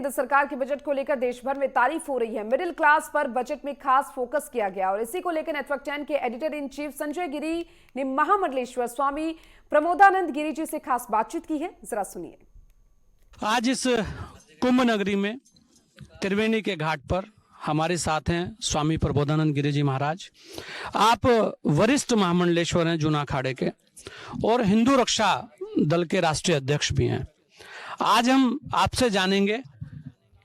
केंद्र सरकार के बजट को लेकर देश भर में तारीफ हो रही है। मिडिल क्लास पर बजट में खास फोकस किया गया और इसी को लेकर नेटवर्क 10 के एडिटर इन चीफ संजय गिरी ने महामंडलेश्वर स्वामी प्रमोदानंद गिरी जी से खास बातचीत की है। जरा सुनिए। आज इस कुंभ नगरी में त्रिवेणी के घाट पर हमारे साथ हैं स्वामी प्रबोधानंद गिरी जी महाराज। आप वरिष्ठ महामंडलेश्वर हैं जूना अखाड़े के और हिंदू रक्षा दल के राष्ट्रीय अध्यक्ष भी हैं। आज हम आपसे जानेंगे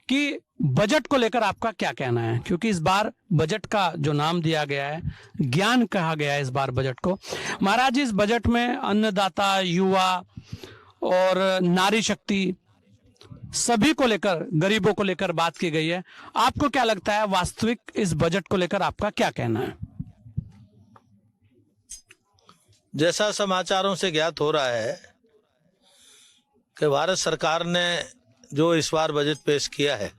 कि बजट को लेकर आपका क्या कहना है, क्योंकि इस बार बजट का जो नाम दिया गया है ज्ञान कहा गया है इस बार बजट को। महाराज, इस बजट में अन्नदाता, युवा और नारी शक्ति सभी को लेकर, गरीबों को लेकर बात की गई है। आपको क्या लगता है वास्तविक इस बजट को लेकर आपका क्या कहना है? जैसा समाचारों से ज्ञात हो रहा है कि भारत सरकार ने जो इस बार बजट पेश किया है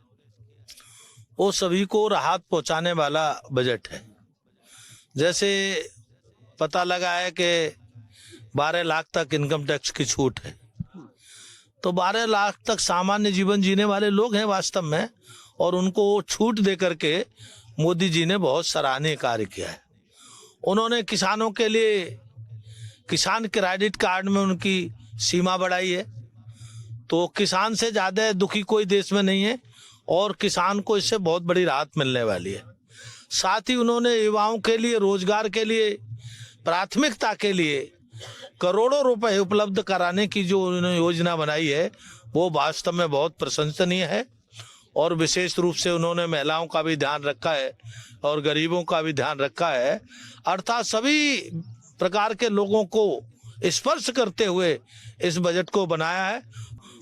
वो सभी को राहत पहुंचाने वाला बजट है। जैसे पता लगा है कि 12 लाख तक इनकम टैक्स की छूट है, तो 12 लाख तक सामान्य जीवन जीने वाले लोग हैं वास्तव में, और उनको छूट दे करके मोदी जी ने बहुत सराहनीय कार्य किया है। उन्होंने किसानों के लिए किसान क्रेडिट कार्ड में उनकी सीमा बढ़ाई है, तो किसान से ज़्यादा दुखी कोई देश में नहीं है और किसान को इससे बहुत बड़ी राहत मिलने वाली है। साथ ही उन्होंने युवाओं के लिए रोजगार के लिए प्राथमिकता के लिए करोड़ों रुपए उपलब्ध कराने की जो उन्होंने योजना बनाई है वो वास्तव में बहुत प्रशंसनीय है। और विशेष रूप से उन्होंने महिलाओं का भी ध्यान रखा है और गरीबों का भी ध्यान रखा है, अर्थात सभी प्रकार के लोगों को स्पर्श करते हुए इस बजट को बनाया है।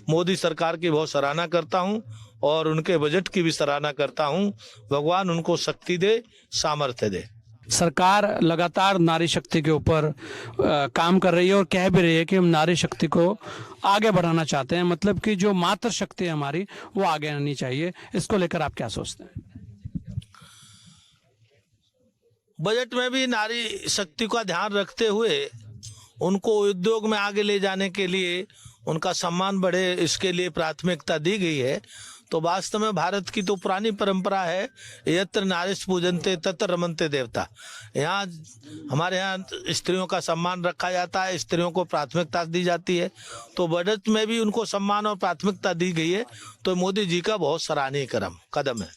मोदी सरकार की बहुत सराहना करता हूं और उनके बजट की भी सराहना करता हूं। भगवान उनको शक्ति दे, सामर्थ्य दे। सरकार लगातार नारी शक्ति के ऊपर काम कर रही है और कह भी रही है कि हम नारी शक्ति को आगे बढ़ाना चाहते हैं, मतलब कि जो मातृ शक्ति है हमारी वो आगे आनी चाहिए। इसको लेकर आप क्या सोचते हैं? बजट में भी नारी शक्ति का ध्यान रखते हुए उनको उद्योग में आगे ले जाने के लिए, उनका सम्मान बढ़े, इसके लिए प्राथमिकता दी गई है। तो वास्तव में भारत की तो पुरानी परंपरा है, यत्र नारीश्च पूजन्ते तत्र रमन्ते देवता। यहाँ हमारे यहाँ स्त्रियों का सम्मान रखा जाता है, स्त्रियों को प्राथमिकता दी जाती है, तो बजट में भी उनको सम्मान और प्राथमिकता दी गई है। तो मोदी जी का बहुत सराहनीय कदम है।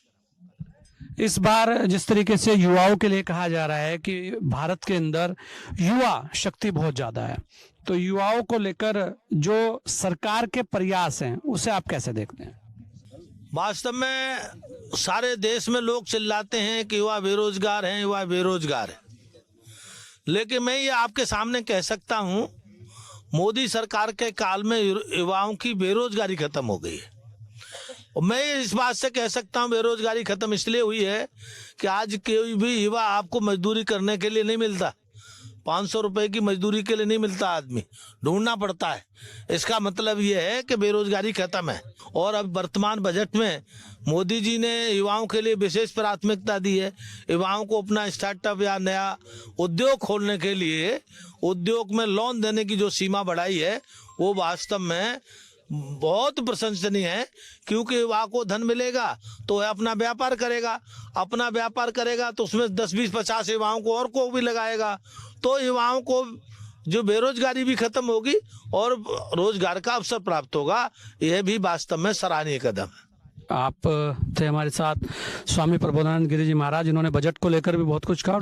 इस बार जिस तरीके से युवाओं के लिए कहा जा रहा है कि भारत के अंदर युवा शक्ति बहुत ज्यादा है, तो युवाओं को लेकर जो सरकार के प्रयास हैं उसे आप कैसे देखते हैं? वास्तव में सारे देश में लोग चिल्लाते हैं कि युवा बेरोजगार हैं, युवा बेरोजगार है, लेकिन मैं ये आपके सामने कह सकता हूँ मोदी सरकार के काल में युवाओं की बेरोजगारी खत्म हो गई है। और मैं इस बात से कह सकता हूँ बेरोजगारी खत्म इसलिए हुई है कि आज कोई भी युवा आपको मजदूरी करने के लिए नहीं मिलता। 500 रुपए की मजदूरी के लिए नहीं मिलता, आदमी ढूंढना पड़ता है। इसका मतलब ये है कि बेरोजगारी खत्म है। और अब वर्तमान बजट में मोदी जी ने युवाओं के लिए विशेष प्राथमिकता दी है। युवाओं को अपना स्टार्टअप या नया उद्योग खोलने के लिए उद्योग में लोन देने की जो सीमा बढ़ाई है वो वास्तव में बहुत प्रशंसनीय है, क्योंकि युवा को धन मिलेगा तो वह अपना व्यापार करेगा, अपना व्यापार करेगा तो उसमें 10, 20, 50 युवाओं को और को भी लगाएगा, तो युवाओं को जो बेरोजगारी भी खत्म होगी और रोजगार का अवसर प्राप्त होगा। यह भी वास्तव में सराहनीय कदम है। आप थे हमारे साथ स्वामी प्रबोधानंद गिरी जी महाराज, इन्होंने बजट को लेकर भी बहुत कुछ कहा।